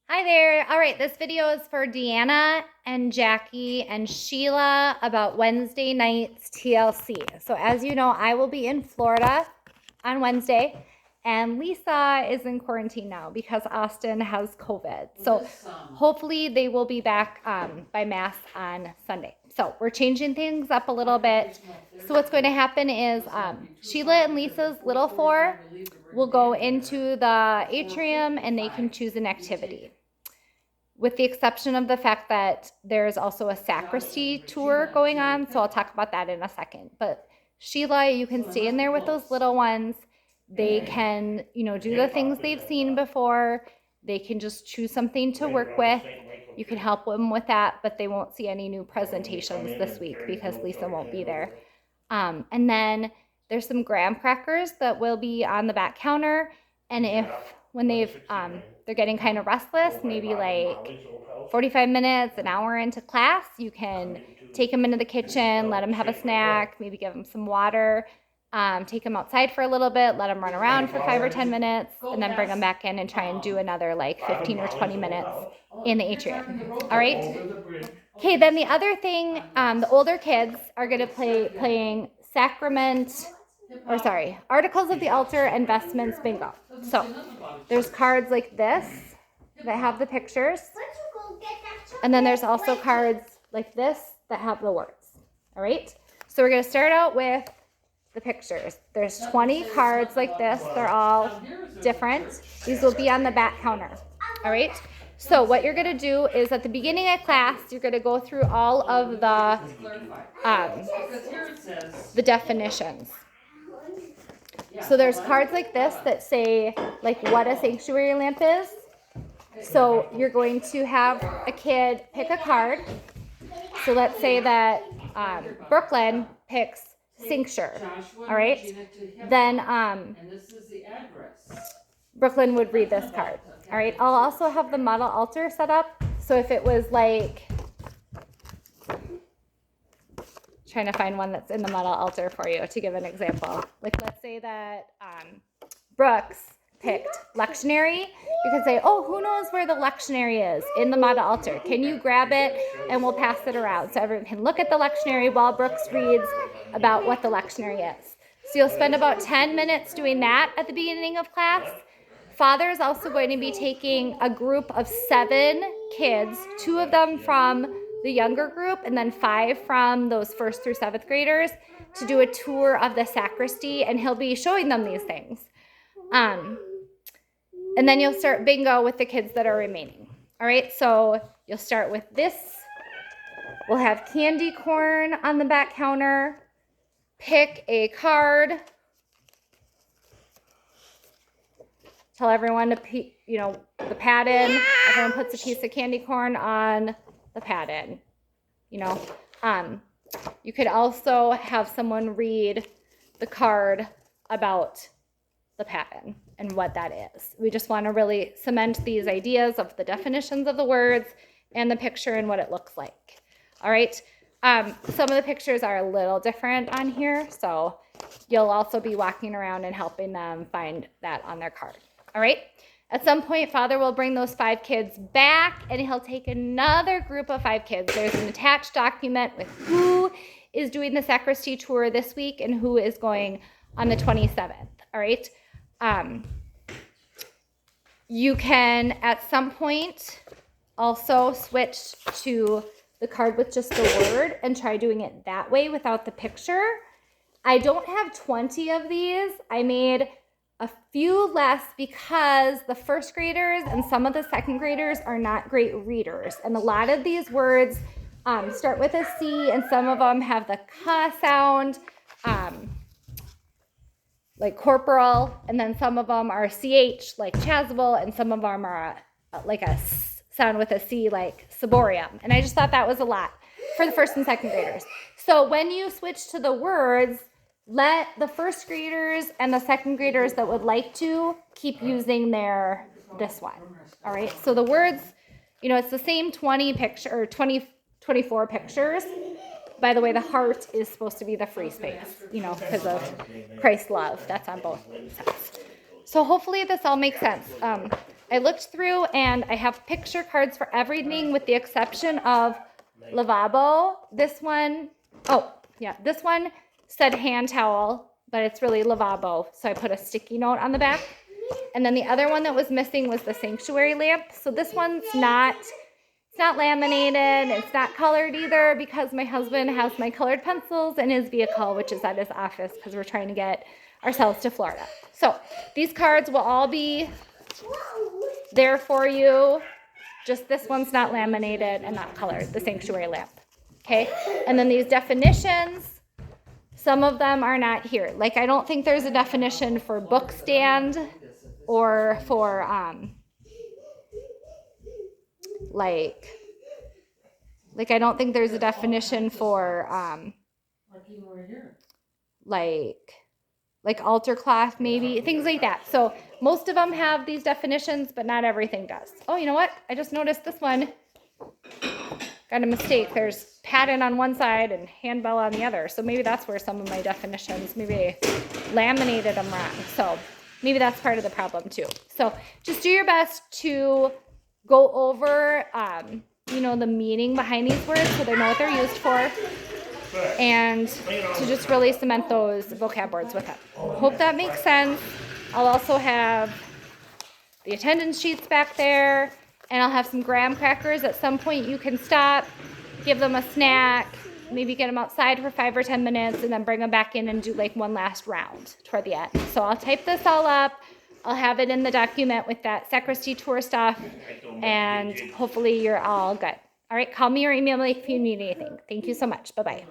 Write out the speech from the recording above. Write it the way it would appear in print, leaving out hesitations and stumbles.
Hi there. All right, this video is for Deanna and Jackie and Sheila about Wednesday night's TLC. So as you know, I will be in Florida on Wednesday, and Lisa is in quarantine now because Austin has COVID. So hopefully they will be back by Mass on Sunday. So we're changing things up a little bit. So what's going to happen is Sheila and Lisa's little four will go into the atrium and they can choose an activity, with the exception of the fact that there's also a sacristy tour going on. So I'll talk about that in a second. But Sheila, you can stay in there with those little ones. They can, do the things they've seen before. They can just choose something to work with. You can help them with that, but they won't see any new presentations this week because Lisa won't be there. And then there's some graham crackers that will be on the back counter. And when they're getting kind of restless, maybe like 45 minutes, an hour into class, you can take them into the kitchen, let them have a snack, maybe give them some water, take them outside for a little bit, let them run around for 5 or 10 minutes, and then bring them back in and try and do another like 15 or 20 minutes in the atrium. All right. Okay, then the other thing, the older kids are going to playing Articles of the Altar and Vestments Bingo. So there's cards like this that have the pictures. And then there's also cards like this that have the words. All right. So we're going to start out with the pictures. There's 20 cards like this. They're all different. These will be on the back counter. All right. So what you're going to do is at the beginning of class, you're going to go through all of the definitions. So there's cards like this that say like what a sanctuary lamp is. So you're going to have a kid pick a card. So let's say that Brooklyn picks cincture. All right. Then Brooklyn would read this card. All right. I'll also have the model altar set up. So if it was like, trying to find one that's in the model altar for you to give an example. Like let's say that Brooks picked lectionary. You can say, oh, who knows where the lectionary is in the model altar? Can you grab it and we'll pass it around so everyone can look at the lectionary while Brooks reads about what the lectionary is. So you'll spend about 10 minutes doing that at the beginning of class. Father is also going to be taking a group of 7 kids, 2 of them from the younger group and then 5 from those 1st through 7th graders, to do a tour of the sacristy, and he'll be showing them these things. And then you'll start bingo with the kids that are remaining. All right, so you'll start with this. We'll have candy corn on the back counter. Pick a card. Tell everyone to, the pad in. Everyone puts a piece of candy corn on the pad in. You could also have someone read the card about the pattern and what that is. We just want to really cement these ideas of the definitions of the words and the picture and what it looks like. All right. Some of the pictures are a little different on here, so you'll also be walking around and helping them find that on their card. All right. At some point, Father will bring those 5 kids back, and he'll take another group of 5 kids. There's an attached document with who is doing the sacristy tour this week and who is going on the 27th. All right. You can, at some point, also switch to the card with just the word and try doing it that way without the picture. I don't have 20 of these. I made a few less because the 1st graders and some of the 2nd graders are not great readers. And a lot of these words start with a C, and some of them have the K sound, like corporal, and then some of them are CH, like chasuble, and some of them are like a sound with a C, like ciborium. And I just thought that was a lot for the 1st and 2nd graders. So when you switch to the words, let the 1st graders and the 2nd graders that would like to keep using this one. All right. So the words, it's the same 24 pictures. By the way, the heart is supposed to be the free space, because of Christ's love. That's on both sets. So hopefully this all makes sense. I looked through and I have picture cards for everything with the exception of lavabo. This one, oh yeah, this one said hand towel, but it's really lavabo. So I put a sticky note on the back. And then the other one that was missing was the sanctuary lamp. So this one's not, it's not laminated. It's not colored either because my husband has my colored pencils in his vehicle, which is at his office because we're trying to get ourselves to Florida. So these cards will all be there for you. Just this one's not laminated and not colored, the sanctuary lamp. Okay. And then these definitions, some of them are not here. Like I don't think there's a definition for book stand or for like I don't think there's a definition for like altar cloth, maybe things like that. So most of them have these definitions, but not everything does. Oh, you know what? I just noticed this one got a mistake. There's patent on one side and handbell on the other. So maybe that's where some of my definitions, maybe I laminated them wrong. So maybe that's part of the problem too. So just do your best to go over, you know, the meaning behind these words so they know what they're used for, and to just really cement those vocab words with it. Hope that makes sense. I'll also have the attendance sheets back there, and I'll have some graham crackers. At some point you can stop, give them a snack, maybe get them outside for 5 or 10 minutes, and then bring them back in and do like one last round toward the end. So I'll type this all up. I'll have it in the document with that sacristy tour stuff, and hopefully you're all good. All right, call me or email me if you need anything. Thank you so much. Bye-bye.